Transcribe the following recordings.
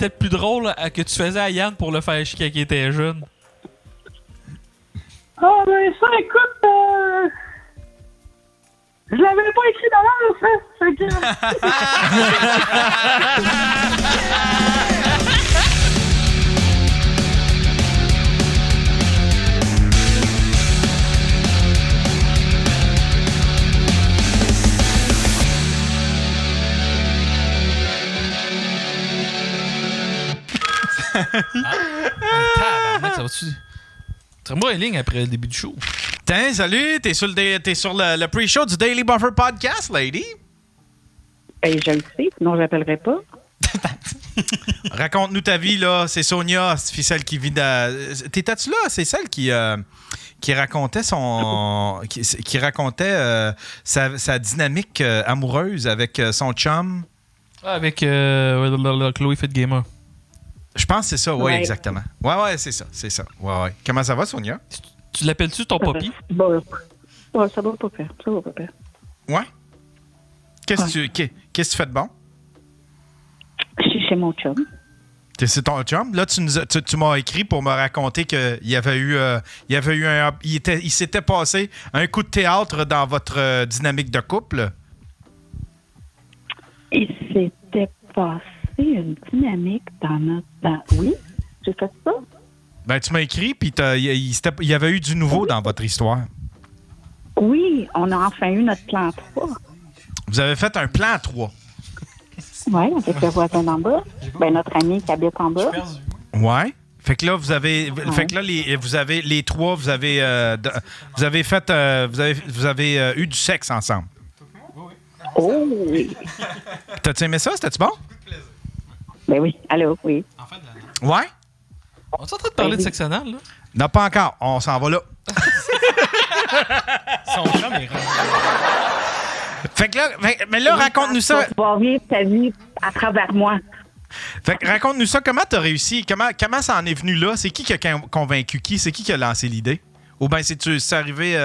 peut-être plus drôle que tu faisais à Yann pour le faire chier quand il était jeune? Ah, ben ça, écoute, je l'avais pas écrit d'avance, hein. Fait que... Tabarnak, ça va-tu... Traite-moi une ligne après le début du show. Tiens, salut, t'es sur le pre-show du Daily Buffer Podcast, lady. Ben, je le sais, sinon j'appellerais pas. Raconte-nous ta vie, là. C'est Sonia, c'est celle qui vit T'étais-tu là? C'est celle qui racontait qui racontait sa dynamique amoureuse avec son chum. Avec Chloé Fit Gamer. Je pense que c'est ça, oui, Ouais. exactement. Ouais, c'est ça. Ouais. Comment ça va, Sonia? Tu l'appelles-tu ton papy? Bon, ouais, ça va pas faire. Ouais. Qu'est-ce que tu fais de bon? Je suis chez mon chum. C'est ton chum. Là, tu m'as écrit pour me raconter qu'il y avait eu il s'était passé un coup de théâtre dans votre dynamique de couple. Il s'était passé une dynamique dans notre... Oui, j'ai fait ça. Ben, tu m'as écrit, puis il y avait eu du nouveau dans votre histoire. Oui, on a enfin eu notre plan 3. Vous avez fait un plan 3. Oui, avec le voisin d'en bas. Ben, notre ami qui habite en bas. Ouais. Fait que là, vous avez les trois, vous avez eu du sexe ensemble. Oh oui. T'as-tu aimé ça? C'était-tu bon? Ben oui, allô, oui. Ouais? On est en train de parler de sexe anal, là? Non, pas encore. On s'en va là. Son chum est Fait que là, mais là, raconte-nous ça. Tu vas vivre ta vie à travers moi. Fait que raconte-nous ça. Comment t'as réussi? Comment ça en est venu là? C'est qui a convaincu qui? C'est qui a lancé l'idée? Ou bien c'est arrivé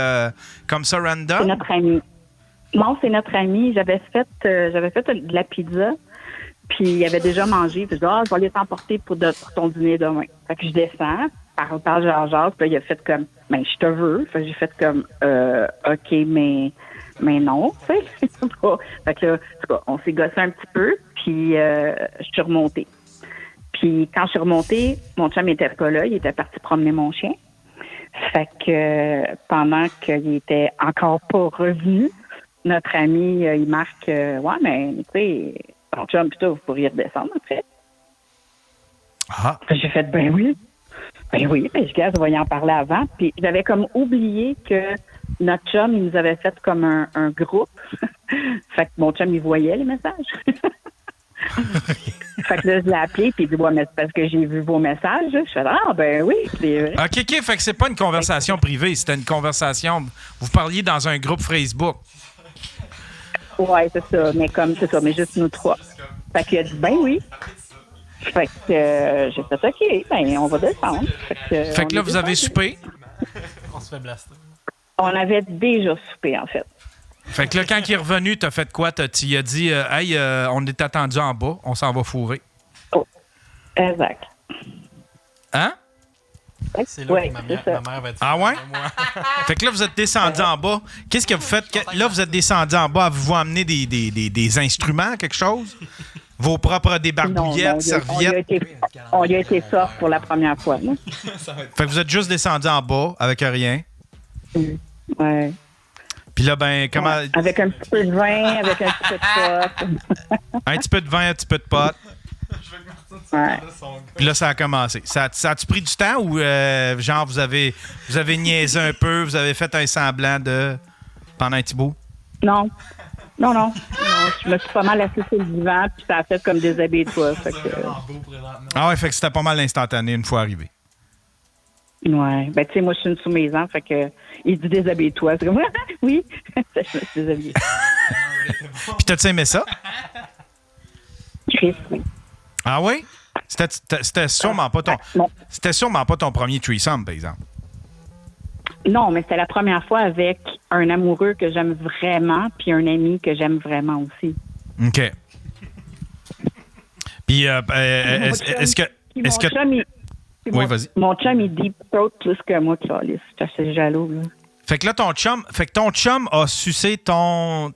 comme ça, random? C'est notre ami. Non, c'est notre ami. J'avais fait de la pizza, puis il avait déjà mangé. Puis je dis, je vais aller t'emporter pour ton dîner demain. Fait que je descends, par Jean-Jacques, puis là, il a fait comme, ben, je te veux. Fait que j'ai fait comme, OK, mais non, tu sais. Fait que là, en tout cas, on s'est gossé un petit peu, puis je suis remontée. Puis quand je suis remontée, mon chum était pas là, il était parti promener mon chien. Fait que pendant qu'il était encore pas revenu, notre ami, il marque, ouais, mais tu sais, ton chum, putain, vous pourriez redescendre après. Ah. J'ai fait, ben oui, je vais y en parler avant. Puis j'avais comme oublié que notre chum, il nous avait fait comme un groupe. Fait que mon chum, il voyait les messages. Fait que là, je l'ai appelé, puis il dit, ouais, mais c'est parce que j'ai vu vos messages. Je fais, ben oui, c'est vrai. OK, fait que c'est pas une conversation privée, c'était une conversation. Vous parliez dans un groupe Facebook. Ouais, c'est ça, mais juste nous trois. Fait qu'il a dit, ben oui. Fait que j'ai fait, OK, ben on va descendre. Fait que là, vous avez soupé. On se fait blaster. On avait déjà soupé, en fait. Fait que là, quand il est revenu, t'as fait quoi? Tu as dit, hey, on est attendu en bas, on s'en va fourrer. Oh, exact. Hein? C'est là Ouais, que ma c'est ça. mère va être Ah ouais? de moi. Fait que là, vous êtes descendu en bas. Qu'est-ce que vous faites? Là, vous êtes descendu en bas. Avez-vous amené des instruments, quelque chose? Vos propres débarbouillettes, serviettes? On y a été soft pour la première fois. Là. Fait que vous êtes juste descendu en bas avec rien. Ouais. Puis là, ben, comment... Ouais. Avec un petit peu de vin, avec un petit peu de pot. Un petit peu de vin, un petit peu de pot. Ouais. Puis là, ça a commencé. Ça a-tu pris du temps ou, genre, vous avez niaisé un peu, vous avez fait un semblant de... pendant un petit bout? Non, je me suis pas mal assise sur le divan, puis ça a fait comme déshabille-toi. Fait que... Ah ouais, fait que c'était pas mal instantané une fois arrivé. Ouais. Ben, tu sais, moi, je suis une soumise, fait que il dit déshabille-toi. C'est comme, oui, je me suis déshabillée. Puis t'as-tu aimé ça? Chris, oui. Ah oui? C'était sûrement pas ton... Non. C'était sûrement pas ton premier threesome, par exemple. Non, mais c'était la première fois avec un amoureux que j'aime vraiment, puis un ami que j'aime vraiment aussi. OK. Puis, Mon est-ce que... Puis Est-ce que... Oui, vas-y. Mon chum, il deep throat plus que moi, Charlie. Je suis assez jaloux, là. Fait que là, ton chum a sucé votre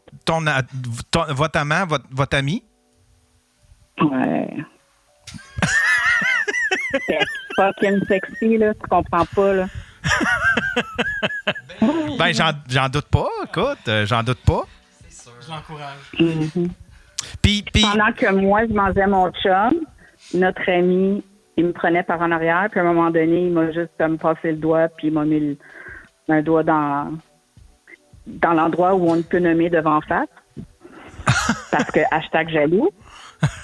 amant, votre ami? Ouais. C'est fucking sexy, là. Tu comprends pas, là. Ben, j'en doute pas, écoute. J'en doute pas. C'est sûr. Je l'encourage. Mm-hmm. Puis... Pendant que moi, je mangeais mon chum, notre ami, il me prenait par en arrière, puis à un moment donné, il m'a juste comme passé le doigt, puis il m'a mis un doigt dans l'endroit où on peut nommer devant face. Parce que hashtag jaloux.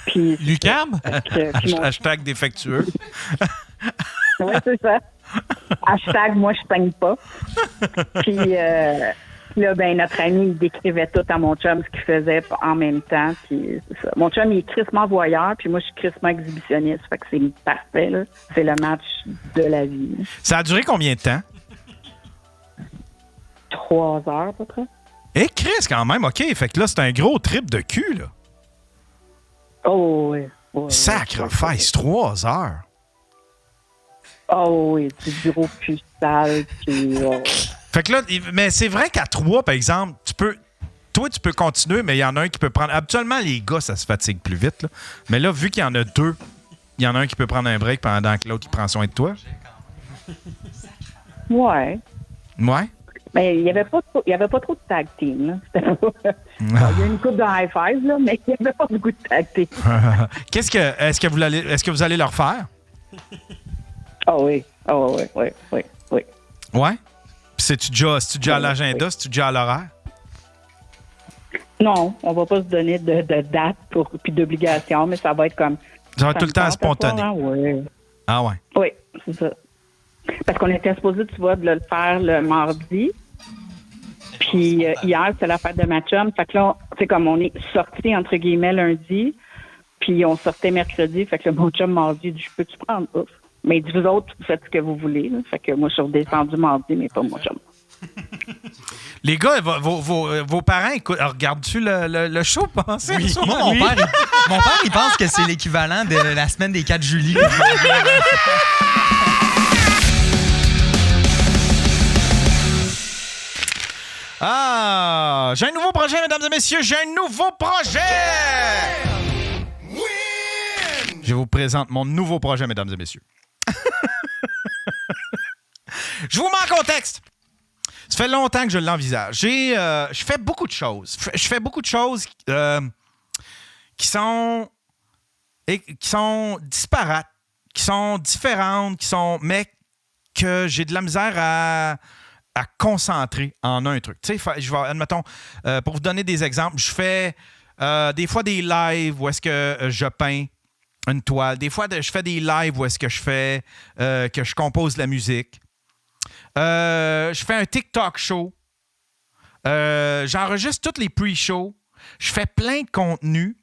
Puis, Lucam? Hashtag défectueux. Oui, c'est ça. Hashtag moi, je saigne pas. Puis là, ben, notre ami, il décrivait tout à mon chum ce qu'il faisait en même temps. Puis c'est ça. Mon chum, il est crissement voyeur, puis moi, je suis crissement exhibitionniste. Fait que c'est parfait, là. C'est le match de la vie. Ça a duré combien de temps? 3 heures, à peu près. Eh, Chris, quand même, OK. Fait que là, c'est un gros trip de cul, là. Oh, oui. Ouais, Sacrifice, 3 heures. Oh, oui. Du bureau plus sale, puis... Fait que là, mais c'est vrai qu'à 3, par exemple, toi, tu peux continuer, mais il y en a un qui peut prendre... Habituellement, les gars, ça se fatigue plus vite, là. Mais là, vu qu'il y en a 2, il y en a un qui peut prendre un break pendant que l'autre, il prend soin de toi. Ouais. Ouais? Mais il n'y avait pas trop de tag team. Là. Il y a une coupe de high five, là, mais il n'y avait pas beaucoup de tag team. Est-ce que vous allez leur faire? Oh oui. Oh oui. Ouais? Puis c'est-tu déjà à l'agenda? C'est-tu déjà à l'horaire? Non, on va pas se donner de date puis d'obligation, mais ça va être comme... Ça va être tout le temps spontané. Soir, hein? Oui. Ah ouais? Oui, c'est ça. Parce qu'on était supposé, tu vois, de le faire le mardi. Puis hier, c'était la fête de ma chum. Fait que là, c'est comme on est sortis, entre guillemets, lundi. Puis on sortait mercredi. Fait que mon chum mardi dit, je peux-tu prendre? Ouf. Mais il dit, vous autres, vous faites ce que vous voulez. Là. Fait que moi, je suis redescendu mardi, mais pas mon chum. Les gars, vos parents, écoute, regardent-tu le show? Pensez Oui. ça? Moi, mon père, il pense que c'est l'équivalent de la semaine des 4 juillet. Ah! J'ai un nouveau projet, mesdames et messieurs! J'ai un nouveau projet! Je vous présente mon nouveau projet, mesdames et messieurs. Je vous mets en contexte. Ça fait longtemps que je l'envisage. Je fais beaucoup de choses. Je fais beaucoup de choses qui sont disparates, qui sont différentes, mais que j'ai de la misère à concentrer en un truc. Tu sais, admettons, pour vous donner des exemples, je fais des fois des lives où est-ce que je peins une toile. Des fois, je fais des lives où est-ce que je compose de la musique. Je fais un TikTok show. J'enregistre tous les pre-shows. Je fais plein de contenu.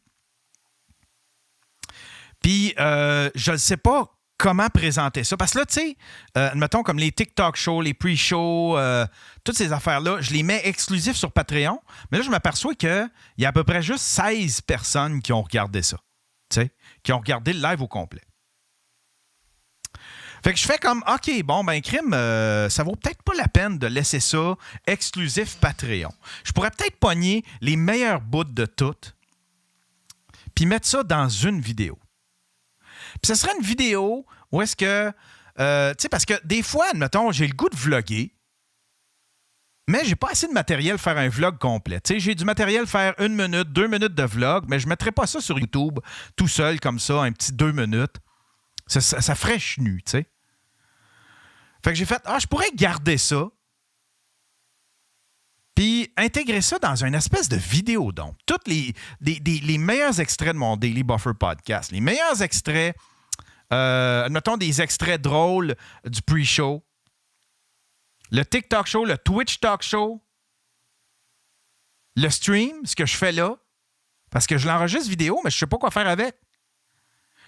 Puis, je ne sais pas comment présenter ça. Parce que là, tu sais, admettons comme les TikTok shows, les pre-shows, toutes ces affaires-là, je les mets exclusifs sur Patreon. Mais là, je m'aperçois qu'il y a à peu près juste 16 personnes qui ont regardé ça. Tu sais, qui ont regardé le live au complet. Fait que je fais comme, OK, bon, ben, crime, ça vaut peut-être pas la peine de laisser ça exclusif Patreon. Je pourrais peut-être pogner les meilleurs bouts de toutes puis mettre ça dans une vidéo. Puis ce serait une vidéo où est-ce que, tu sais, parce que des fois, admettons, j'ai le goût de vlogger, mais j'ai pas assez de matériel pour faire un vlog complet. Tu sais, j'ai du matériel pour faire 1 minute, 2 minutes de vlog, mais je mettrais pas ça sur YouTube tout seul comme ça, un petit 2 minutes. Ça ferait chenu, tu sais. Fait que j'ai fait, je pourrais garder ça puis intégrer ça dans une espèce de vidéo donc. Tous les meilleurs extraits de mon Daily Buffer podcast, les meilleurs extraits, admettons des extraits drôles du pre-show, le TikTok show, le Twitch Talk show, le stream, ce que je fais là, parce que je l'enregistre vidéo, mais je ne sais pas quoi faire avec.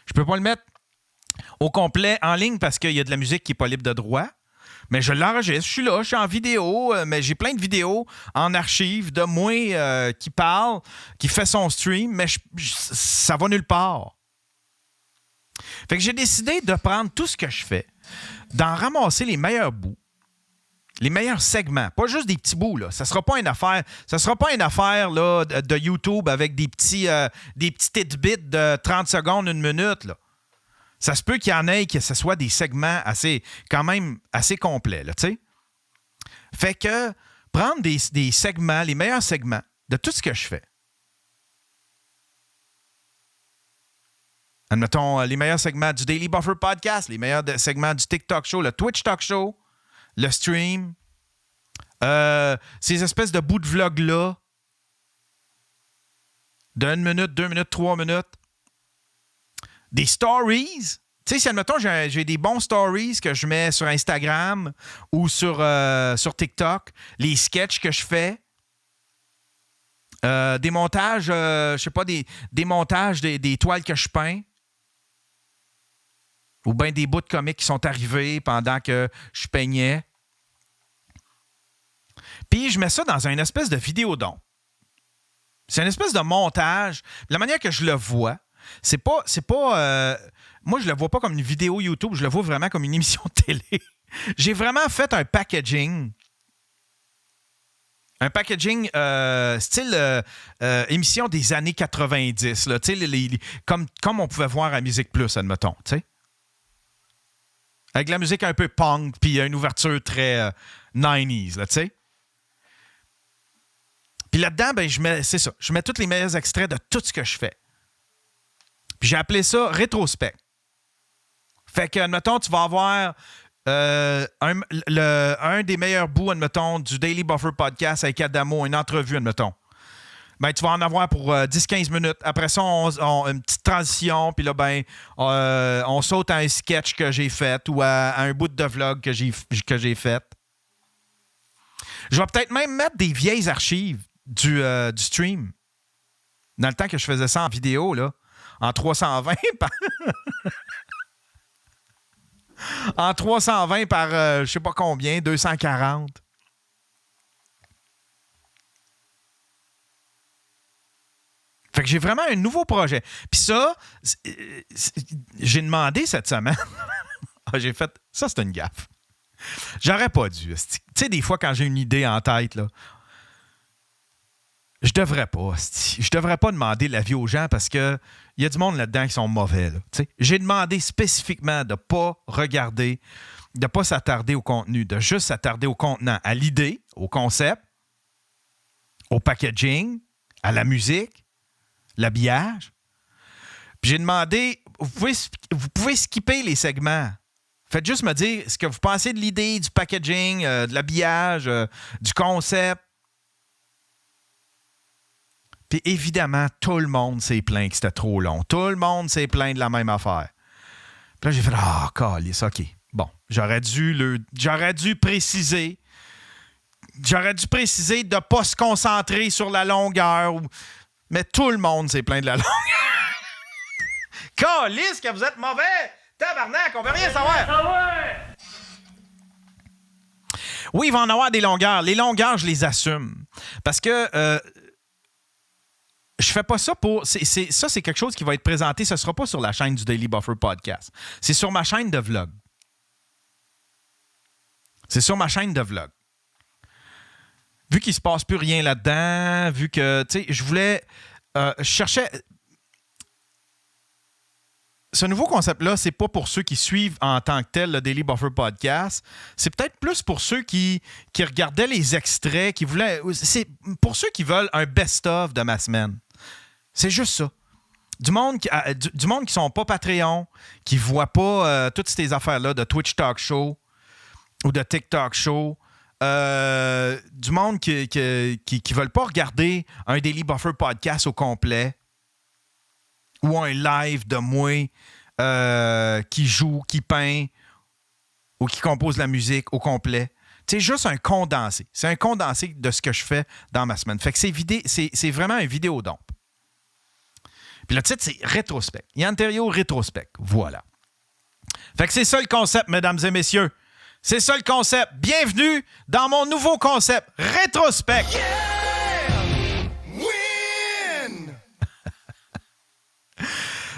Je peux pas le mettre au complet en ligne parce qu'il y a de la musique qui n'est pas libre de droit. Mais je l'enregistre, je suis là, je suis en vidéo, mais j'ai plein de vidéos en archive de moi qui parle, qui fait son stream, mais ça va nulle part. Fait que j'ai décidé de prendre tout ce que je fais, d'en ramasser les meilleurs bouts, les meilleurs segments, pas juste des petits bouts, là. Ça sera pas une affaire là, de YouTube avec des petits tidbits de 30 secondes, 1 minute, là. Ça se peut qu'il y en ait que ce soit des segments quand même assez complets, là, tu sais. Fait que prendre des segments, les meilleurs segments de tout ce que je fais. Admettons, les meilleurs segments du Daily Buffer Podcast, les meilleurs segments du TikTok Show, le Twitch Talk Show, le stream, ces espèces de bouts de vlog-là, de 1 minute, 2 minutes, 3 minutes, des stories. Tu sais, si, admettons, j'ai des bons stories que je mets sur Instagram ou sur TikTok, les sketchs que je fais, des montages, je sais pas, des montages des toiles que je peins, ou bien des bouts de comics qui sont arrivés pendant que je peignais. Puis je mets ça dans une espèce de vidéodon. C'est une espèce de montage. La manière que je le vois, c'est pas moi, je le vois pas comme une vidéo YouTube, je le vois vraiment comme une émission de télé. J'ai vraiment fait un packaging. Un packaging style émission des années 90, là, comme on pouvait voir à Musique Plus, admettons. T'sais. Avec la musique un peu punk, puis une ouverture très 90s, là, tu sais. Puis là-dedans, ben, je mets tous les meilleurs extraits de tout ce que je fais. Puis j'ai appelé ça rétrospect. Fait que, admettons, tu vas avoir un des meilleurs bouts, admettons, du Daily Buffer Podcast avec Adamo, une entrevue, admettons. Ben, tu vas en avoir pour 10-15 minutes. Après ça, on une petite transition, puis là, ben, on saute à un sketch que j'ai fait ou à un bout de vlog que j'ai fait. Je vais peut-être même mettre des vieilles archives du stream. Dans le temps que je faisais ça en vidéo, là, en 320 par... en 320 par je sais pas combien, 240. Fait que j'ai vraiment un nouveau projet. Puis ça, j'ai demandé cette semaine. J'ai fait... Ça, c'est une gaffe. J'aurais pas dû. Tu sais, des fois, quand j'ai une idée en tête, là, je devrais pas. Je devrais pas demander l'avis aux gens parce que il y a du monde là-dedans qui sont mauvais. Là, j'ai demandé spécifiquement de ne pas regarder, de ne pas s'attarder au contenu, de juste s'attarder au contenant, à l'idée, au concept, au packaging, à la musique, l'habillage. Puis j'ai demandé, vous pouvez skipper les segments. Faites juste me dire ce que vous pensez de l'idée, du packaging, de l'habillage, du concept. Puis évidemment, tout le monde s'est plaint que c'était trop long. Tout le monde s'est plaint de la même affaire. Puis là, j'ai fait « Ah, câlisse, OK. Bon, j'aurais dû préciser. J'aurais dû préciser de ne pas se concentrer sur la longueur. Mais tout le monde s'est plaint de la longueur. Câlisse que vous êtes mauvais! Tabarnak, on veut rien savoir! Oui, il va en avoir des longueurs. Les longueurs, je les assume. Parce que je fais pas ça pour... Ça, c'est quelque chose qui va être présenté. Ce ne sera pas sur la chaîne du Daily Buffer Podcast. C'est sur ma chaîne de vlog. C'est sur ma chaîne de vlog. Vu qu'il ne se passe plus rien là-dedans, vu que, tu sais, je voulais... je cherchais... Ce nouveau concept-là, c'est pas pour ceux qui suivent en tant que tel le Daily Buffer Podcast. C'est peut-être plus pour ceux qui regardaient les extraits, qui voulaient... C'est pour ceux qui veulent un best-of de ma semaine. C'est juste ça. Du monde qui sont pas Patreon, qui voient pas toutes ces affaires-là de Twitch Talk Show ou de TikTok Show. Du monde qui veulent pas regarder un Daily Buffer Podcast au complet ou un live de moi qui joue, qui peint ou qui compose la musique au complet. C'est juste un condensé. C'est un condensé de ce que je fais dans ma semaine. Fait que c'est vraiment un vidéodump. Puis le titre, c'est Rétrospect. Yann Terriot Rétrospect. Voilà. Fait que c'est ça le concept, mesdames et messieurs. C'est ça le concept. Bienvenue dans mon nouveau concept, Rétrospect. Yeah! Win!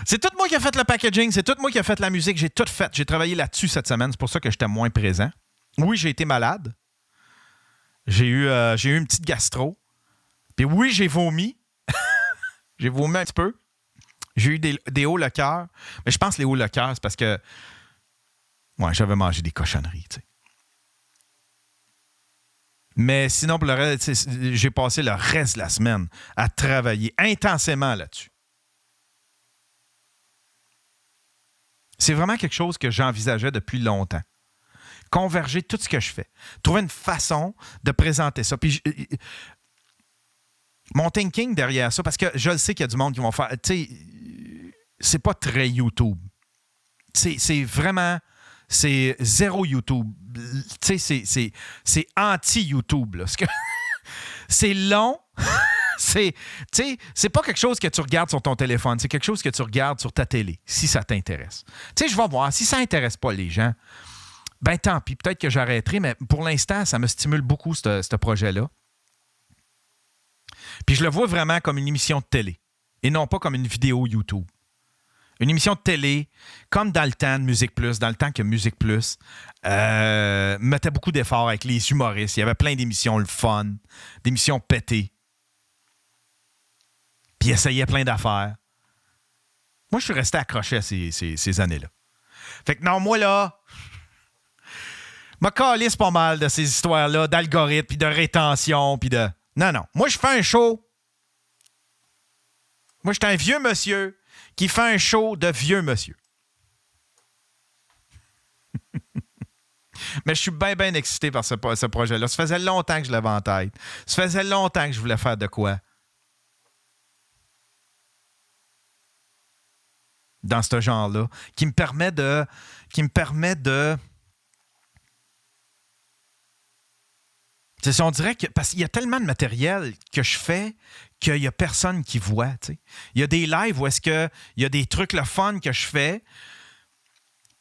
C'est tout moi qui a fait le packaging, c'est tout moi qui a fait la musique, j'ai tout fait. J'ai travaillé là-dessus cette semaine, c'est pour ça que j'étais moins présent. Oui, j'ai été malade. J'ai eu une petite gastro. Puis oui, j'ai vomi. J'ai vomi un petit peu. J'ai eu des hauts le cœur. Mais je pense que les hauts le cœur, c'est parce que j'avais mangé des cochonneries, tu sais. Mais sinon, pour le reste, j'ai passé le reste de la semaine à travailler intensément là-dessus. C'est vraiment quelque chose que j'envisageais depuis longtemps. Converger tout ce que je fais. Trouver une façon de présenter ça. Puis mon thinking derrière ça, parce que je le sais qu'il y a du monde qui vont faire... Tu sais, c'est pas très YouTube. C'est vraiment... C'est zéro YouTube. Tu sais, c'est anti-YouTube. Là. C'est long. C'est pas quelque chose que tu regardes sur ton téléphone. C'est quelque chose que tu regardes sur ta télé, si ça t'intéresse. Tu sais, je vais voir. Si ça n'intéresse pas les gens, ben tant pis. Peut-être que j'arrêterai, mais pour l'instant, ça me stimule beaucoup, ce projet-là. Puis je le vois vraiment comme une émission de télé et non pas comme une vidéo YouTube. Une émission de télé, comme dans le temps de Musique Plus, dans le temps que Musique Plus mettait beaucoup d'efforts avec les humoristes. Il y avait plein d'émissions, le fun, d'émissions pétées. Puis essayait plein d'affaires. Moi, je suis resté accroché à ces années-là. Fait que non, moi, là, me calisse pas mal de ces histoires-là, d'algorithmes, puis de rétention, puis de... Non. Moi, je fais un show. Moi, je suis un vieux monsieur qui fait un show de vieux monsieur. Mais je suis bien excité par ce projet-là. Ça faisait longtemps que je l'avais en tête. Ça faisait longtemps que je voulais faire de quoi dans ce genre-là, qui me permet de... On dirait que... Parce qu'il y a tellement de matériel que je fais qu'il n'y a personne qui voit. T'sais. Il y a des lives où est-ce que il y a des trucs le fun que je fais,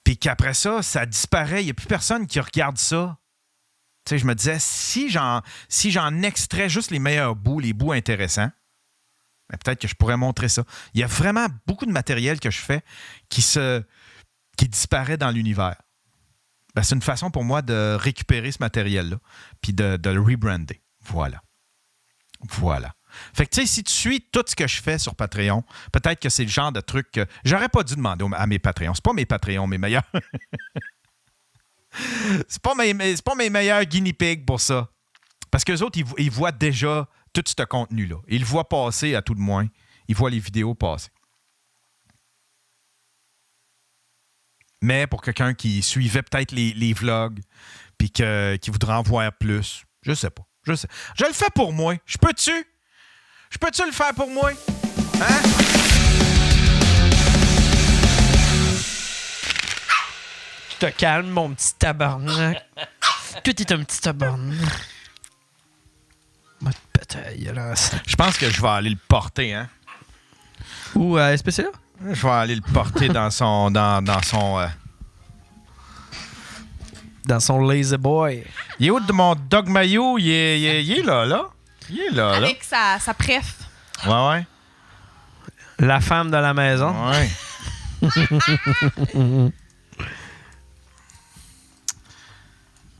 puis qu'après ça, ça disparaît. Il n'y a plus personne qui regarde ça. T'sais, je me disais, si j'en extrais juste les meilleurs bouts, les bouts intéressants, ben peut-être que je pourrais montrer ça. Il y a vraiment beaucoup de matériel que je fais qui disparaît dans l'univers. Ben, c'est une façon pour moi de récupérer ce matériel-là puis de le rebrander. Voilà. Fait que, tu sais, si tu suis tout ce que je fais sur Patreon, peut-être que c'est le genre de truc que j'aurais pas dû demander à mes Patreons. C'est pas mes Patreons, mes meilleurs. c'est pas mes meilleurs guinea pigs pour ça. Parce qu'eux autres, ils voient déjà tout ce contenu-là. Ils le voient passer à tout de moins. Ils voient les vidéos passer. Mais pour quelqu'un qui suivait peut-être les vlogs puis qui voudrait en voir plus, je sais pas. Je le fais pour moi. Je peux-tu le faire pour moi? Hein? Tu te calmes, mon petit tabarnak. Toi, t'es un petit tabarnak. Va te péter la gueule. Je pense que je vais aller le porter, hein? Ou à SPCA? Je vais aller le porter dans son... Dans son Lazy Boy. Il est où de mon Dog Mayo? Il est là. Il est là. Avec sa préf. Ouais. La femme de la maison. Ouais.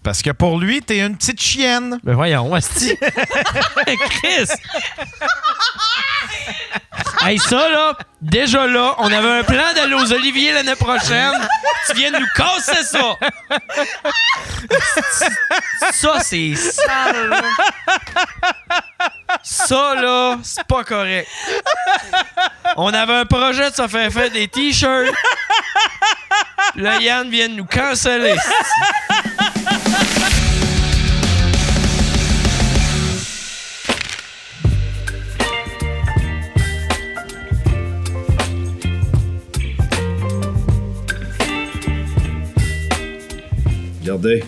Parce que pour lui, t'es une petite chienne. Ben voyons, asti. Chris! Hey, ça, là, déjà là, on avait un plan d'aller aux Oliviers l'année prochaine. Tu viens de nous casser ça! Ça, c'est sale, là. Ça, là, c'est pas correct. On avait un projet de se faire des t-shirts. Là, Yann vient de nous canceller. Regardez,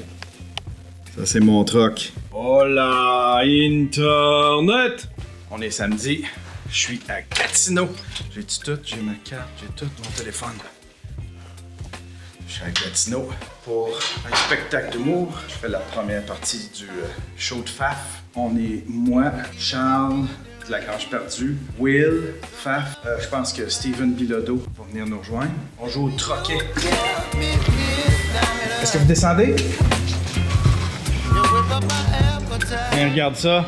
ça c'est mon troc. Hola, Internet! On est samedi, je suis à Gatineau. J'ai-tu tout? J'ai ma carte, j'ai tout, mon téléphone. Je suis à Gatineau pour un spectacle d'humour. Je fais la première partie du show de Faf. On est moi, Charles, de la Grange perdue. Will, Faf, je pense que Steven Bilodeau va venir nous rejoindre. On joue au troquet. Est-ce que vous descendez? Hey, regarde ça.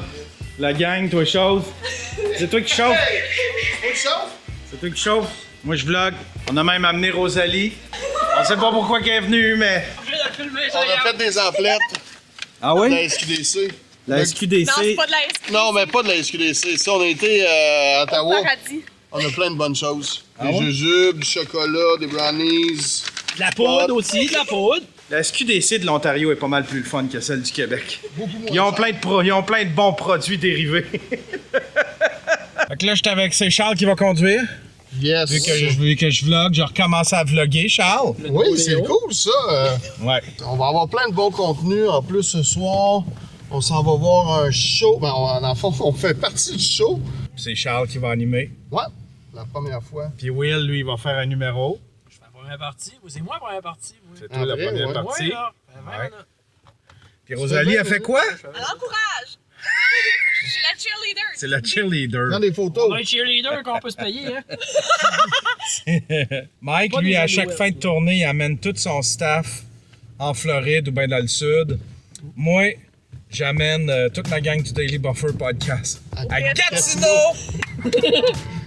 La gang, toi chauffe. C'est toi qui chauffe? C'est toi qui chauffe? Moi je vlog. On a même amené Rosalie. On sait pas pourquoi qu'elle est venue, mais... On a fait des emplettes. Ah De oui? la SQDC. La SQDC. Non, c'est pas de la SQDC. Non, mais pas de la SQDC. Si on a été à Ottawa, Paradis. on a plein de bonnes choses. Des jujubes, du chocolat, des brownies. De la poudre aussi, de la poudre. La SQDC de l'Ontario est pas mal plus le fun que celle du Québec. Ils ont plein de bons produits dérivés. Fait que là, j'étais avec c'est Charles qui va conduire. Yes. Vu que je vlog, j'ai recommencé à vlogger, Charles. Oui, c'est cool ça. Ouais. On va avoir plein de bons contenus. En plus, ce soir, on s'en va voir un show. Ben, en fait, on fait partie du show. C'est Charles qui va animer. Ouais, la première fois. Puis Will, lui, il va faire un numéro. Je fais la première partie. C'est moi la première partie. Oui. C'est toi la Après, première ouais. partie. Ouais, là. Fait 20 Ouais. minutes. Puis Rosalie, elle fait quoi? Encourage! Je suis la cheerleader. C'est la cheerleader. Prends des photos. On a un cheerleader qu'on peut se payer, hein. Mike, Pas lui, des à alouettes. chaque fin de tournée, il amène tout son staff en Floride ou bien dans le sud. Moi, j'amène toute ma gang du Daily Buffer Podcast. À Gatineau!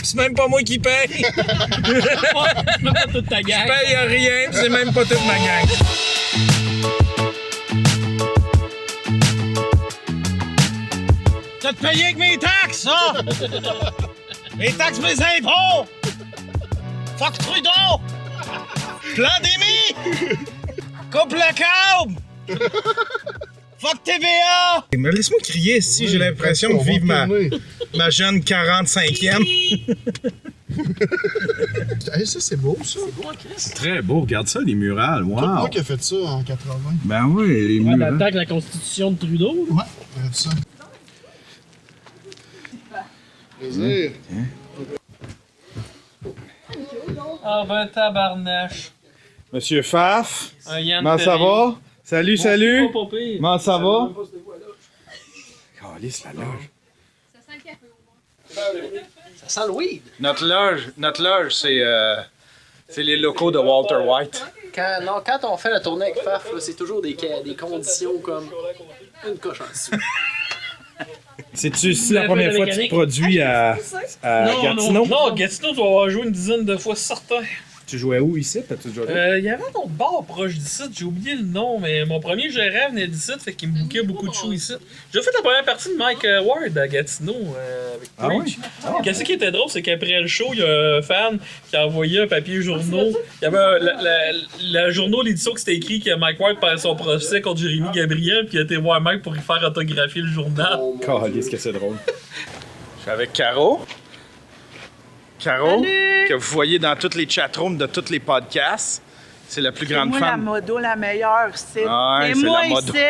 C'est même pas moi qui paye. Pas toute ta Je gang. paye rien, pis c'est même pas toute ma gang. T'as te payé avec mes taxes, ça! Mes taxes, mes impôts! Fuck Trudeau! Pandémie! Coupe le câble! Fuck TVA! Mais laisse-moi crier si j'ai l'impression de vivre ma jeune 45e. Hey, ça, c'est beau, ça. C'est très beau, regarde ça, les murales. C'est moi qui ai fait ça en 80. Ben oui, les Dans le murales. temps que la constitution de Trudeau. Ouais, j'ai fait ça. Plaisir. Ah ben tabarnache. Monsieur Faf, Un Yann comment ça va? Salut, salut! Pas pire. Comment ça va? Calisse la loge. Ça sent le weed. Notre loge, c'est les locaux de Walter White. Quand on fait la tournée avec Faf, là, c'est toujours des conditions comme une coche en dessous. C'est-tu la première fois que tu te produis à Gatineau? Non, Gatineau, tu vas avoir joué une dizaine de fois certain. Tu jouais où ici? T'as-tu déjà joué? Il y avait un autre bar proche d'ici, j'ai oublié le nom, mais mon premier gérant venait d'ici, fait qu'il me bouquait beaucoup de shows ici. J'ai fait la première partie de Mike Ward à Gatineau avec Ah Preach. oui? Qu'est-ce qui était drôle, c'est qu'après le show, il y a un fan qui a envoyé un papier journaux. Il y avait le journaux, l'édition qui c'était écrit que Mike Ward perd son procès contre Jérémy Gabriel, puis il a été voir Mike pour y faire autographier le journal. Calisse que c'est drôle. Je suis avec Caro. Caro, que vous voyez dans toutes les chatrooms de tous les podcasts. C'est la plus grande moi la fan. modo la meilleure, c'est Ouais, c'est c'est moi la modo. ici.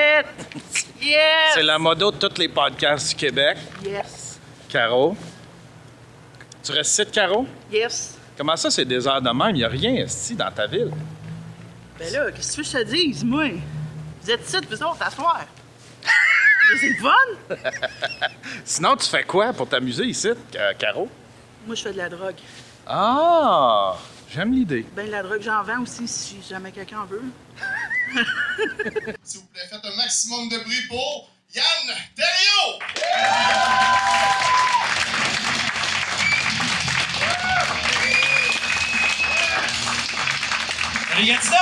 Yes. C'est la modo de tous les podcasts du Québec. Yes. Caro. Tu restes ici, Caro? Yes. Comment ça, c'est des heures de même? Il n'y a rien ici dans ta ville. Ben là, qu'est-ce que je te dise, moi? Vous êtes ici, vous autres, à soir. C'est le fun? Sinon, tu fais quoi pour t'amuser ici, Caro? Moi, je fais de la drogue. Ah! J'aime l'idée. Ben, la drogue, j'en vends aussi si jamais quelqu'un en veut. S'il vous plaît, faites un maximum de bruit pour Yann Terriot! Salut Gatineau!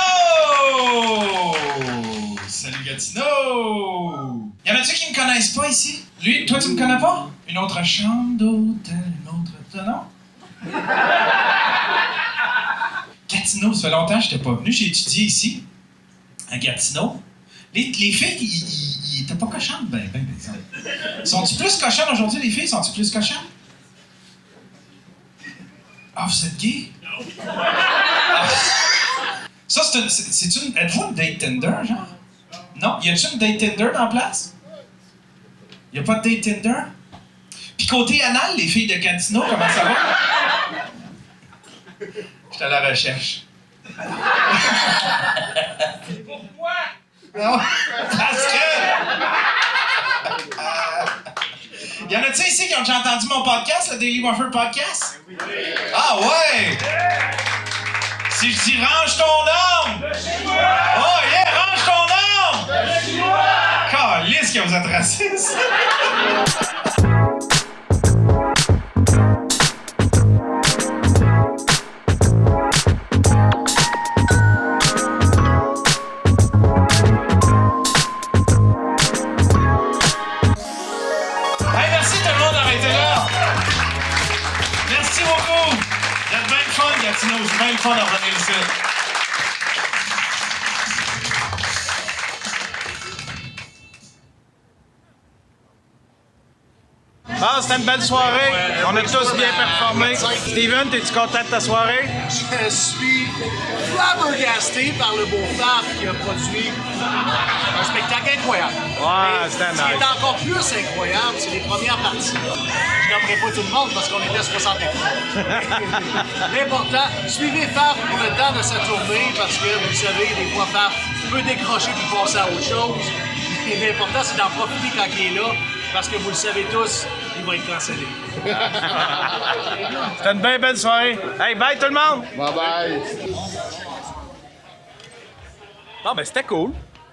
Salut Gatineau! Y'en a-tu qui me connaissent pas ici? Lui, toi tu me connais pas? Une autre chambre d'hôtel, une autre... Non? Gatineau, ça fait longtemps que j'étais pas venu. J'ai étudié ici, à Gatineau. Les filles, ils étaient pas cochonnes, ben, exemple. Sont-ils plus cochonnes aujourd'hui, les filles? Sont-ils plus cochonnes? Ah, vous êtes gay? Ah. Ça, c'est une... Êtes-vous une date Tinder, genre? Non? Y a-tu une date Tinder dans la place? Y a pas de date Tinder? Puis côté anal, les filles de Gatineau, comment ça va? J'étais à la recherche. Pourquoi? Non, parce que... Y en a-t-il ici qui ont déjà entendu mon podcast, le Daily Waffer Podcast? Oui. Ah ouais! Si je dis range ton arme! Oh yeah, range ton arme! Calisse que vous êtes raciste! C'est bien le fun de revenir ici. Ah, c'était une belle soirée. On a tous bien performé. Steven, es-tu content de ta soirée? Je suis flabbergasté par le beau Faf qui a produit un spectacle incroyable. Ouais, c'était nice. Ce qui est encore plus incroyable, c'est les premières parties. Je n'aimerais pas tout le monde parce qu'on était 63. L'important, suivez Faf pour le temps de sa tournée parce que, vous savez, des fois, Faf peut décrocher puis passer à autre chose. Et l'important, c'est d'en profiter quand il est là parce que, vous le savez tous, il va être cancellé. C'était une bien belle soirée. Hey, bye tout le monde! Bye bye! Bon, ben c'était cool.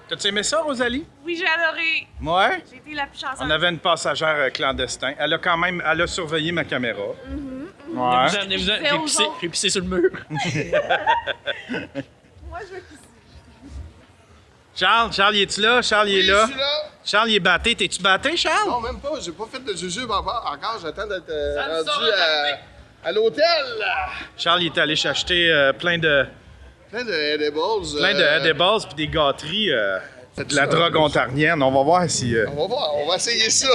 T'as-tu aimé ça, Rosalie? Oui, j'ai adoré. Ouais? J'ai été la plus chanceuse. On avait une passagère clandestine. Elle a surveillé ma caméra. Ouais. J'ai pissé sur le mur. Moi, je veux pisser. Charles, il est-tu là? Charles, il est là. Je suis là. Charles, il est batté. T'es-tu batté, Charles? Non, même pas. J'ai pas fait de jujube encore. J'attends d'être rendu à l'hôtel. Charles, il est allé s'acheter plein de Edibles. Plein de edibles puis des gâteries. De la drogue ontarienne. On va voir si... On va voir. On va essayer ça.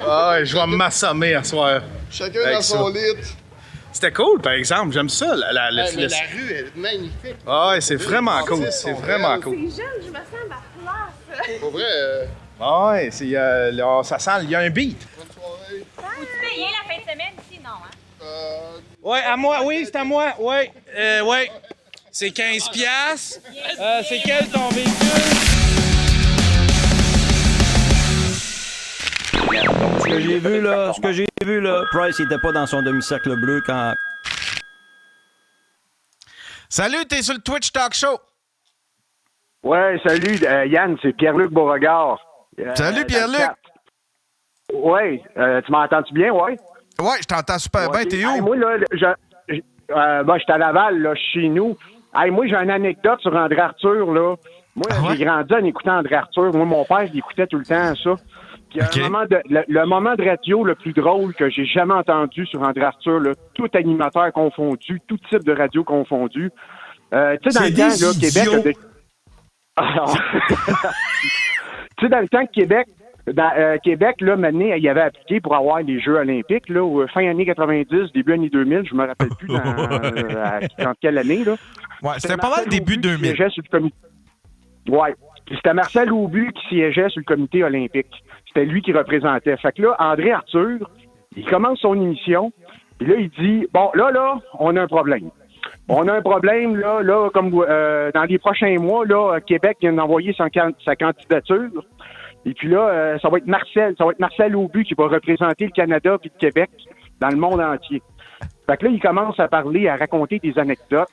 Ah ouais, je vais m'assommer à soir. Chacun avec dans son ça. lit. C'était cool, par exemple. J'aime ça. Mais la rue est magnifique. Ah ouais, c'est vraiment cool. C'est vraiment cool. C'est jeune, je me sens à ma place. Pour vrai, Ah ouais, c'est, ça sent... Il y a un beat. bonne soirée. Faut-tu payer la fin de semaine ici? Non, hein? Ouais, à moi. Oui, c'est à moi. Ouais. Ouais. C'est 15 piastres. C'est quel ton véhicule? Ce que j'ai vu là, Price n'était pas dans son demi-cercle bleu quand... Salut, t'es sur le Twitch Talk Show. Ouais, salut, Yann, c'est Pierre-Luc Beauregard. Salut, Pierre-Luc. Ouais, tu m'entends-tu bien, ouais? Ouais, je t'entends super bien. T'es où? Hey, moi, là, je suis à Laval, là, chez nous. Hey, moi, j'ai une anecdote sur André Arthur, là. Moi, j'ai grandi en écoutant André Arthur. Moi, mon père, il écoutait tout le temps ça. Puis, le moment de radio le plus drôle que j'ai jamais entendu sur André Arthur, là, tout animateur confondu, tout type de radio confondu. Tu sais, dans le temps, là, Québec... Tu sais, dans le temps que Québec, là, maintenant, il avait appliqué pour avoir les Jeux olympiques, là, fin année 90, début année 2000, je me rappelle plus dans quelle année, là. Ouais, c'était pas mal début 2000. Ouais. C'était Marcel Aubu qui siégeait sur le comité olympique. C'était lui qui représentait. Fait que là, André Arthur, il commence son émission, puis là, il dit, bon, là, on a un problème. On a un problème, là, comme dans les prochains mois, là, Québec vient d'envoyer sa candidature. Et puis là, ça va être Marcel Aubu qui va représenter le Canada puis le Québec dans le monde entier. Fait que là, il commence à parler, à raconter des anecdotes,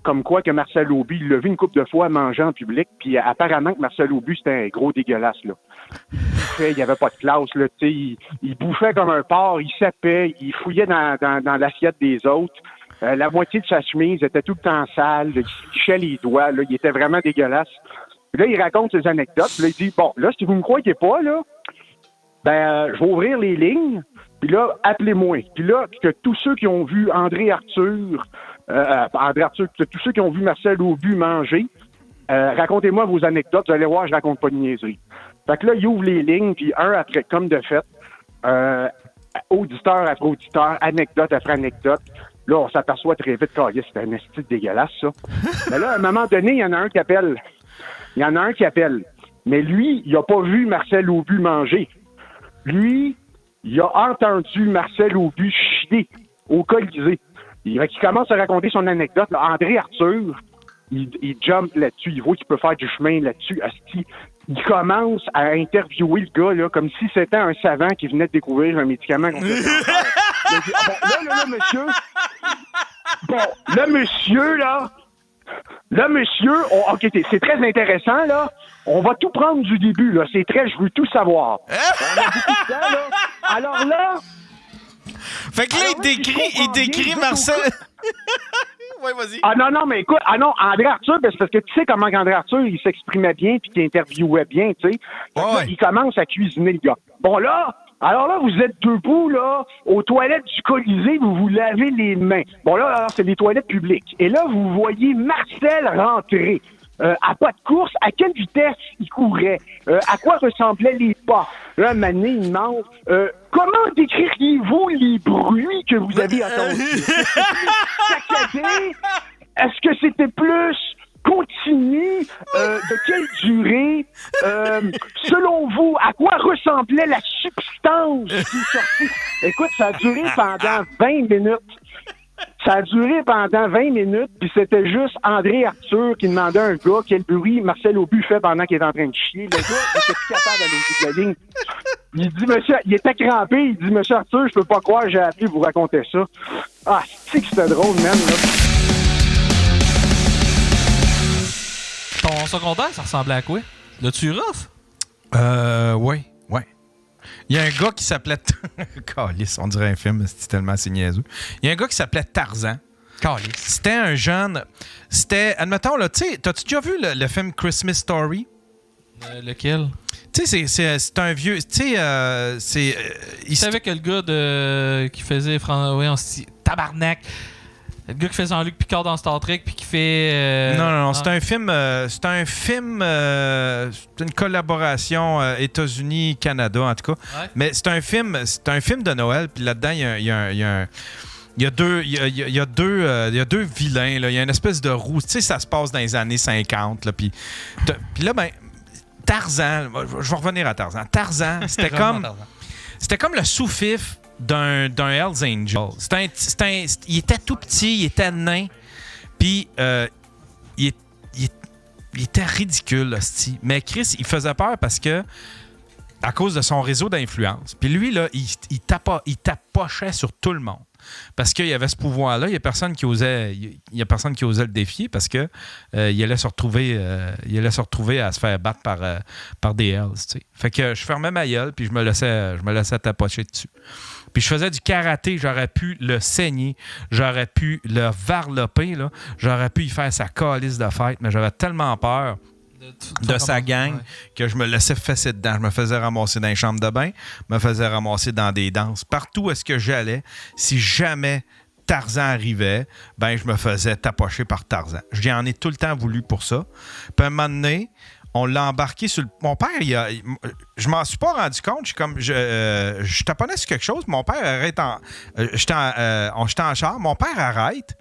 comme quoi que Marcel Aubu, il l'a vu une couple de fois manger en public, puis apparemment que Marcel Aubu, c'était un gros dégueulasse, là. Il n'y avait pas de classe, là, tu sais, il bouffait comme un porc, il sapait, il fouillait dans l'assiette des autres. La moitié de sa chemise était tout le temps sale, il se lichait les doigts, là, il était vraiment dégueulasse. Puis là, il raconte ses anecdotes, puis là, il dit, bon, là, si vous me croyez pas, là, ben, je vais ouvrir les lignes, puis là, appelez-moi. Puis là, que tous ceux qui ont vu André Arthur, tous ceux qui ont vu Marcel Aubu manger, racontez-moi vos anecdotes, vous allez voir, je raconte pas de niaiserie. Fait que là, il ouvre les lignes, puis un après, comme de fait, auditeur après auditeur, anecdote après anecdote. Là, on s'aperçoit très vite que c'était un esti dégueulasse, ça. Mais là, à un moment donné, il y en a un qui appelle. Mais lui, il n'a pas vu Marcel Aubu manger. Lui, il a entendu Marcel Aubu chier au Colisée. Il commence à raconter son anecdote. Là, André Arthur, il jump là-dessus. Il voit qu'il peut faire du chemin là-dessus. Asti, il commence à interviewer le gars, là, comme si c'était un savant qui venait de découvrir un médicament contre le cancer. Il a dit, là, monsieur... Bon, le monsieur, OK, c'est très intéressant, là. On va tout prendre du début, là. Je veux tout savoir. On a beaucoup de temps, là. Alors là... Fait que là, il décrit Marcel... Oui, vas-y. Ah non, mais écoute, André Arthur, parce que tu sais comment André Arthur, il s'exprimait bien puis qu'il interviewait bien, tu sais. Là, il commence à cuisiner le gars. Bon, là... Alors là, vous êtes debout, là, aux toilettes du Colisée, vous vous lavez les mains. Bon, là, alors, c'est des toilettes publiques. Et là, vous voyez Marcel rentrer. À pas de course, à quelle vitesse il courait? À quoi ressemblaient les pas? Là, un moment donné, il demande, comment décririez-vous les bruits que vous avez entendus? Saccadé? Est-ce que c'était plus... continu, de quelle durée, selon vous, à quoi ressemblait la substance qui est sortie? Écoute, ça a duré pendant 20 minutes. Puis c'était juste André Arthur qui demandait à un gars quel bruit Marcel Aubu fait pendant qu'il est en train de chier. Le gars était plus capable d'aller au bout de la ligne. Il dit, monsieur, il était crampé, il dit, monsieur Arthur, je peux pas croire, j'ai appelé vous raconter ça. Ah, c'est que c'était drôle, même, là. Ton secondaire, ça ressemblait à quoi? L'as-tu rough? Ouais. Il y a un gars qui s'appelait... Calice, on dirait un film, c'est tellement assez niaiseux. Il y a un gars qui s'appelait Tarzan. Calice. C'était un jeune... Admettons, là, tu sais, t'as-tu déjà vu le film Christmas Story? Lequel? Tu sais, c'est un vieux... Tu sais, c'est... Il savait que le gars qui faisait... Tabarnak! Le gars qui fait Jean-Luc Picard dans Star Trek puis qui fait... Non, c'est un film... c'est une collaboration États-Unis-Canada, en tout cas. Ouais. Mais c'est un film de Noël, puis là-dedans, il y a deux vilains. Là. Il y a une espèce de roue. Tu sais, ça se passe dans les années 50. Là, puis là, ben, Tarzan... Je vais revenir à Tarzan. Tarzan, c'était comme le sous-fif d'un Hells Angel. Il était tout petit, il était nain, puis il était ridicule, hostie. Mais Chris, il faisait peur parce que à cause de son réseau d'influence. Puis lui, là, il tapochait sur tout le monde. Parce qu'il y avait ce pouvoir-là, il y a personne qui osait le défier parce que il allait se retrouver à se faire battre par des Hells. Tu sais. Fait que je fermais ma gueule puis je me laissais tapocher dessus. Puis je faisais du karaté, j'aurais pu le saigner, j'aurais pu le varloper, là, j'aurais pu y faire sa calice de fête, mais j'avais tellement peur de sa gang que je me laissais fesser dedans. Je me faisais ramasser dans les chambres de bain, me faisais ramasser dans des danses. Partout où est-ce que j'allais, si jamais Tarzan arrivait, ben je me faisais tapocher par Tarzan. J'en ai tout le temps voulu pour ça. Puis à un moment donné, on l'a embarqué sur le... Mon père, je m'en suis pas rendu compte. Je taponnais sur quelque chose. Mon père arrête j'étais en char. Mon père arrête.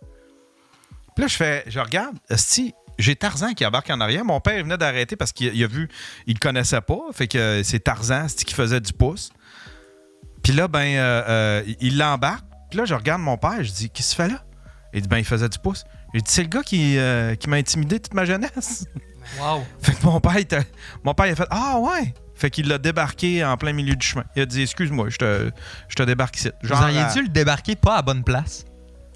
Puis là, je regarde. Esti, j'ai Tarzan qui embarque en arrière. Mon père venait d'arrêter parce qu'il a vu... Il le connaissait pas. Fait que c'est Tarzan qui faisait du pouce. Puis là, il l'embarque. Puis là, je regarde mon père. Je dis, qu'est-ce que tu fais là? Il dit, il faisait du pouce. J'ai dit, c'est le gars qui m'a intimidé toute ma jeunesse. Wow. Fait que mon père, il a fait, ah ouais. Fait qu'il l'a débarqué en plein milieu du chemin. Il a dit, excuse-moi, je te débarque ici. Genre, vous auriez dû le débarquer pas à bonne place.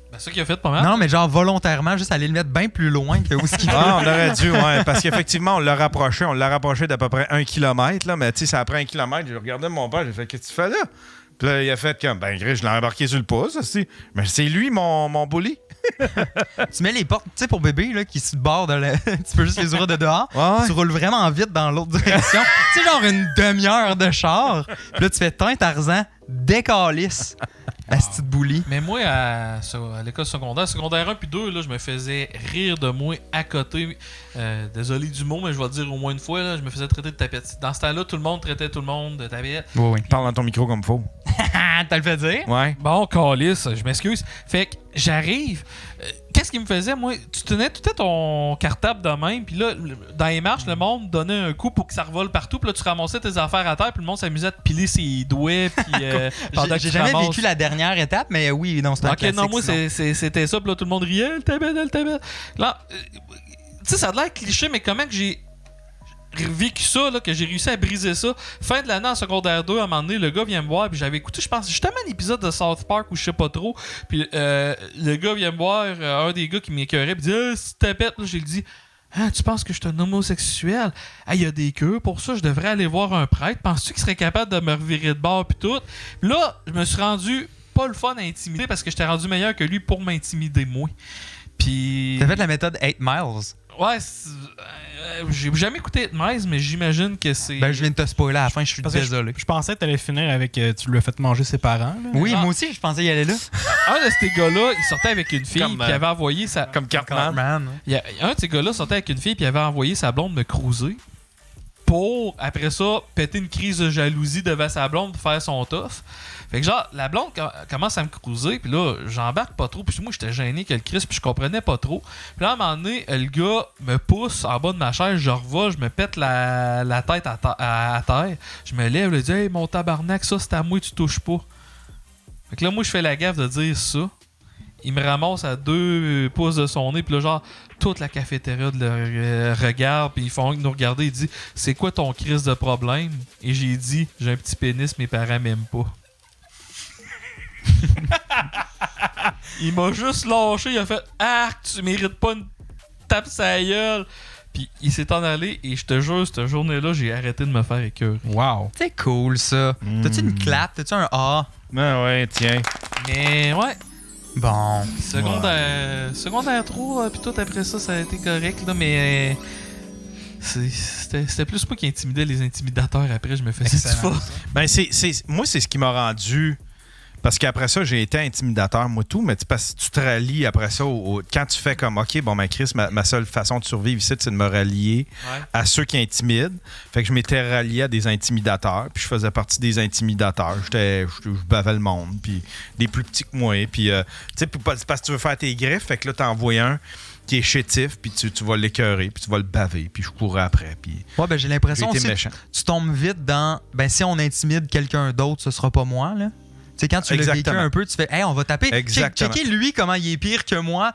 Ben, c'est ça qu'il a fait pas mal. Non, mais genre volontairement, juste aller le mettre bien plus loin que où ce qu'il fait. Ah, on aurait dû, ouais. Parce qu'effectivement, on l'a rapproché d'à peu près 1 kilomètre, là. Mais tu sais, ça après 1 kilomètre, je regardais mon père, j'ai fait, qu'est-ce que tu fais là? Puis là, il a fait comme, je l'ai embarqué sur le pouce, aussi. Mais c'est lui, mon bully. Tu mets les portes, tu sais, pour bébé, là, qui se barre tu peux juste les ouvrir de dehors. Ouais. Tu roules vraiment vite dans l'autre direction. Tu sais, genre une demi-heure de char. Puis là, tu fais Tarzan, décalisse. La petite boulie. Mais moi, à l'école secondaire 1 puis 2, là, je me faisais rire de moi à côté. Désolé du mot, mais je vais le dire au moins une fois, là, je me faisais traiter de tapette. Dans ce temps-là, tout le monde traitait tout le monde de tapette. Oui. Parle dans ton micro comme il faut. T'as le fait dire? Ouais. Bon, calice, je m'excuse. Fait que j'arrive. Qu'est-ce qu'il me faisait, moi? Tu tenais tout ton cartable de même, puis là, dans les marches, le monde donnait un coup pour que ça revole partout, puis là, tu ramassais tes affaires à terre, puis le monde s'amusait à te piler ses doigts, puis j'ai jamais vécu la dernière étape, mais oui, non, c'était un classique. Non, moi, c'était ça, puis là, tout le monde riait, elle t'appelle. Là, tu sais, ça a l'air cliché, mais comment que j'ai... vécu ça, là, que j'ai réussi à briser ça. Fin de l'année en secondaire 2, à un moment donné, le gars vient me voir, puis j'avais écouté, je pense, justement un épisode de South Park où je sais pas trop. Puis le gars vient me voir, un des gars qui m'écœurait, puis dit si tu t'appelles, j'ai dit ah, tu penses que je suis un homosexuel? Ah, il y a des queues pour ça, je devrais aller voir un prêtre. Penses-tu qu'il serait capable de me revirer de bord, puis tout? Puis là, je me suis rendu pas le fun à intimider parce que j'étais rendu meilleur que lui pour m'intimider, moi. Puis. T'as fait la méthode 8 Miles. Ouais, j'ai jamais écouté 8 Miles, mais j'imagine que c'est. Ben, je viens de te spoiler à la fin, je suis désolé. Je pensais que t'allais finir avec tu lui as fait manger ses parents. Là. Oui, moi aussi, je pensais y aller là. Un de ces gars-là, il sortait avec une fille, puis il avait envoyé sa. Comme Cartman. Un de ces gars-là sortait avec une fille, puis il avait envoyé sa blonde me cruiser pour, après ça, péter une crise de jalousie devant sa blonde pour faire son tough. Fait que genre, la blonde commence à me cruiser, puis là, j'embarque pas trop, puis moi, j'étais gêné que le Chris, puis je comprenais pas trop. Puis là, à un moment donné, le gars me pousse en bas de ma chaise, je revole, je me pète la tête à terre. Je me lève, je dis « Hey, mon tabarnak, ça, c'est à moi, tu touches pas. » Fait que là, moi, je fais la gaffe de dire ça. Il me ramasse à 2 pouces de son nez, puis là, genre, toute la cafétéria le regarde, puis ils font nous regarder. Il dit « C'est quoi ton crise de problème? » Et j'ai dit « J'ai un petit pénis, mes parents m'aiment pas. » Il m'a juste lâché, il a fait « Arc, tu mérites pas une tape sa gueule! » Puis il s'est en allé, et je te jure, cette journée-là, j'ai arrêté de me faire écœurer. Wow! C'est cool, ça. T'as-tu une clap? T'as-tu un A? Ben ouais, tiens. Mais ouais. Bon. Secondaire 3, puis tout après ça, ça a été correct, là, mais c'était plus moi qui intimidais les intimidateurs après, je me faisais du fort. Ben, moi, c'est ce qui m'a rendu. Parce qu'après ça, j'ai été intimidateur, moi, tout, mais parce que tu te rallies après ça, quand tu fais comme, OK, bon, ben Chris, ma seule façon de survivre ici, c'est de me rallier à ceux qui intimident. Fait que je m'étais rallié à des intimidateurs, puis je faisais partie des intimidateurs. Je bavais le monde, puis des plus petits que moi. Puis, tu sais, parce que tu veux faire tes griffes, fait que là, t'en envoies un qui est chétif, puis tu vas l'écœurer, puis tu vas le baver, puis je courais après. Puis ouais, ben j'ai l'impression aussi méchant. Tu tombes vite dans, ben si on intimide quelqu'un d'autre, ce sera pas moi, là. Tu sais, quand tu l'as vécu un peu, tu fais « Hey, on va taper. Checker lui, comment il est pire que moi.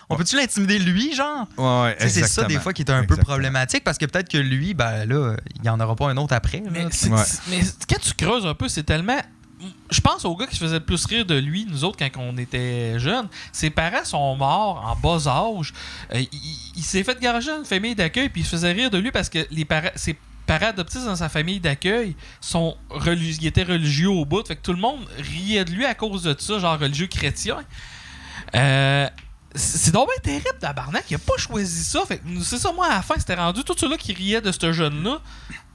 On peut-tu l'intimider lui, genre? » Ouais, c'est ça, des fois, qui est un peu problématique parce que peut-être que lui, ben là, il n'y en aura pas un autre après. Mais quand tu creuses un peu, c'est tellement... Je pense au gars qui se faisait le plus rire de lui, nous autres, quand on était jeunes. Ses parents sont morts en bas âge. Il s'est fait garager dans une famille d'accueil, puis il se faisait rire de lui parce que ses parents adoptifs dans sa famille d'accueil ils étaient religieux au bout. Fait que tout le monde riait de lui à cause de ça, genre religieux chrétien. C'est donc bien terrible, tabarnak. Il a pas choisi ça. Fait que c'est ça, moi, à la fin, c'était rendu tous ceux-là qui riaient de ce jeune-là.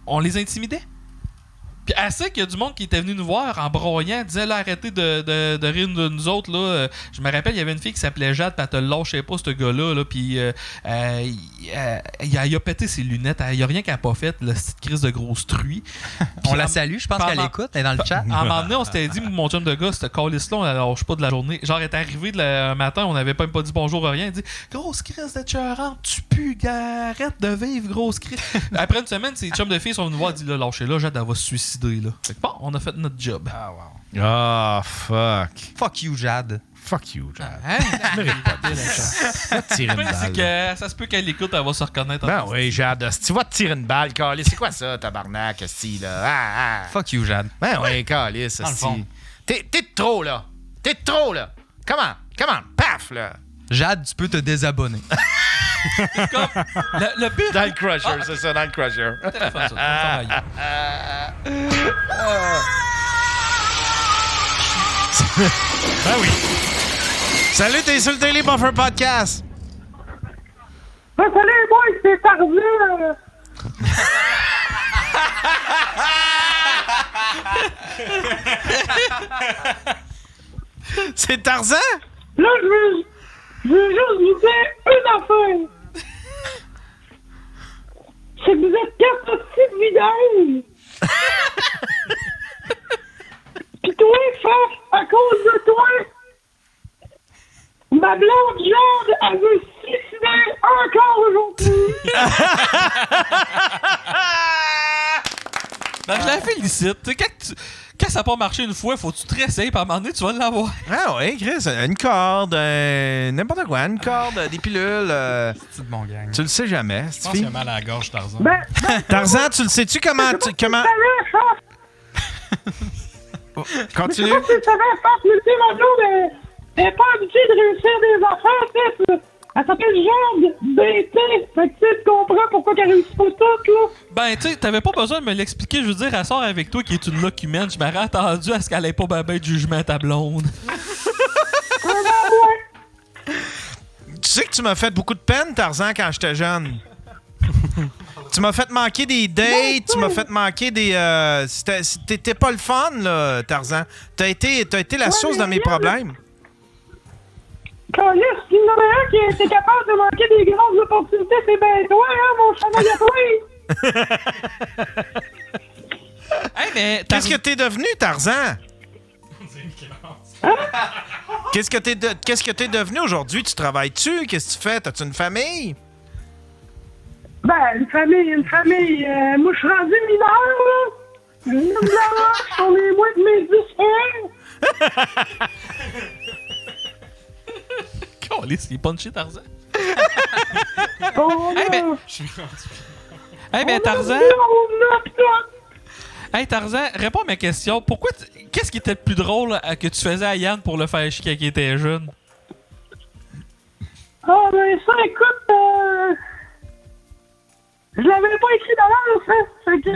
On les intimidait. Puis assez qu'il y a du monde qui était venu nous voir en broyant, disait là, arrêtez de rire de nous autres. Là. Je me rappelle, il y avait une fille qui s'appelait Jade, puis elle te lâchait pas, ce gars-là. Là, puis il a pété ses lunettes. Il n'y a rien qu'elle n'a pas fait, la petite crise de grosse truie. On la salue, je pense qu'elle écoute, elle est dans le chat. À un moment donné, on s'était dit, mon chum de gars, cette calice-là, on la lâche pas de la journée. Genre, elle est arrivé un matin, on n'avait même pas dit bonjour à rien. Il dit grosse crise de tueurante, tu pues, arrête de vivre, grosse crise. Après une semaine, ses chums de filles sont venus voir, dit là, lâchez-la, Jade, elle va se suicider. Là. Fait que bon, on a fait notre job. Ah, wow. Ah, fuck. Fuck you, Jade. Fuck you, Jade. Tu mérites pas de la tirer une balle. C'est que ça se peut qu'elle l'écoute, elle va se reconnaître. Ben oui, Jade. Si tu vas te tirer une balle, Calis, c'est quoi ça, tabarnak, esti, là? Fuck you, Jade. Ben oui, Calis, esti. T'es de trop, là. T'es de trop, là. Comment? Paf, là. Jade, tu peux te désabonner. Comme le pire. Dans le Crusher, c'est ça, dans le Crusher. Ben oui. Salut, t'es sur le Daily Buffer Podcast. Ben salut, boys, c'est Tarzan. C'est Tarzan? Là, je veux juste vous dire une affaire. C'est que vous êtes 4 petites vidanges. Pis toi, Faf, à cause de toi, ma blonde Jade, elle veut se suicider encore aujourd'hui. Ben, je la félicite. quand ça n'a pas marché une fois, faut que tu te réessayes, puis à un moment donné, tu vas l'avoir. Ah oui, Chris, une corde, n'importe quoi, une corde, des pilules. C'est de bon gang. Tu le sais jamais. Je pense qu'il a mal à la gorge, Tarzan. Tarzan, tu le sais-tu comment... Continue. Je sais pas si tu savais, Faf, mais tu sais, ma blonde, elle est pas habituée de réussir des affaires, tu sais. Elle s'appelle Jade BT. Fait que tu comprends pourquoi qu'elle réussit pas toutes, là. Ben, tu sais, t'avais pas besoin de me l'expliquer. Je veux dire, elle sort avec toi qui est une loque humaine. Je m'aurais attendu à ce qu'elle ait pas ben de jugement à ta blonde. Tu sais que tu m'as fait beaucoup de peine, Tarzan, quand j'étais jeune. Tu m'as fait manquer des dates, tu m'as fait manquer des... T'étais pas le fun, là, Tarzan. T'as été la source de mes problèmes. Quand il y en a un qui était capable de manquer des grandes opportunités, c'est ben toi, hein, mon chevalier à toi. Hey, mais... Qu'est-ce que t'es devenu, Tarzan? Qu'est-ce que t'es devenu aujourd'hui? Tu travailles-tu? Qu'est-ce que tu fais? T'as-tu une famille? Ben, une famille. Moi, je suis rendu mineur, là. On est moins de mes 10 ans. Calisse, il est punché, Tarzan. Oh, Hey, ben, Tarzan... Hey, Tarzan, réponds à ma question. Pourquoi... Qu'est-ce qui était le plus drôle que tu faisais à Yann pour le faire chier quand il était jeune? Ah, ben, ça, écoute... Je l'avais pas écrit d'avance, hein. Fait que...